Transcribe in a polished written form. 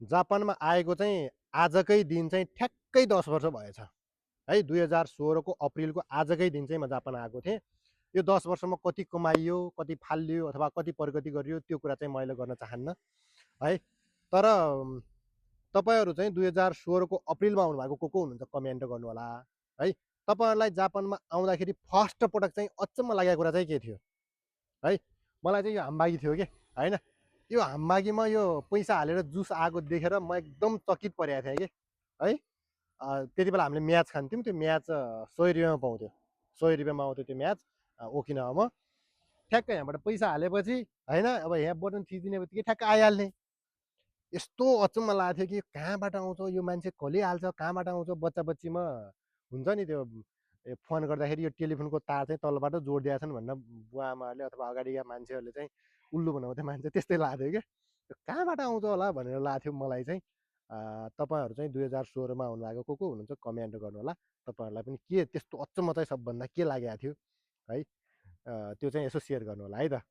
जापानमा आएको चाहिँ आजकै दिन चाहिँ ठ्याक्कै 10 वर्ष भएछ है। 2016 को अप्रिलको आजकै दिन चाहिँ म जापान आएको थिएँ। यो 10 वर्षमा कति कमाइयो, कति फालियो अथवा कति प्रगति गरियो त्यो कुरा चाहिँ मैले गर्न चाहन्न है। तर तपाईँहरू चाहिँ 2016 को अप्रिलमा आउनुभएको को हुनुहुन्छ कमेन्ट गर्नु होला है। तपाईँहरूलाई जापानमा आउँदाखेरि फर्स्ट पटक चाहिँ अचम्म लागेको कुरा चाहिँ के थियो है। मलाई चाहिँ यो हामबागी थियो के हैन। यो हामबागीमा यो पैसा हालेर जुस आएको देखेर म एकदम चकित परेको थिएँ कि है। त्यति बेला हामीले म्याच खान्थ्यौँ, त्यो म्याच 100 रुपियाँमा पाउँथ्यो, 100 रुपियाँमा आउँथ्यो त्यो म्याच ओकिनावामा। ठ्याक्कै यहाँबाट पैसा हालेपछि होइन, अब यहाँ बटन थिचिदिने बित्तिकै ठ्याक्क आइहाल्ने। यस्तो अचम्म लाग्थ्यो कि कहाँबाट आउँछ यो मान्छे, कसले हाल्छ, कहाँबाट आउँछ। बच्चा बच्चीमा हुन्छ नि त्यो फोन गर्दाखेरि यो टेलिफोनको तार चाहिँ तलबाट जोडिदिएका छन् भनेर बुवा आमाहरूले अथवा अगाडिका मान्छेहरूले चाहिँ उल्लु बनाउँथे मान्छे, त्यस्तै लाग्थ्यो क्या। कहाँबाट आउँछ होला भनेर लाग्थ्यो मलाई चाहिँ। तपाईँहरू चाहिँ 2016मा आउनुभएको को हुनुहुन्छ कमेन्ट गर्नु होला। तपाईँहरूलाई पनि के त्यस्तो अचम्म चाहिँ सबभन्दा के लागेको थियो है, त्यो चाहिँ यसो सेयर गर्नु होला है त।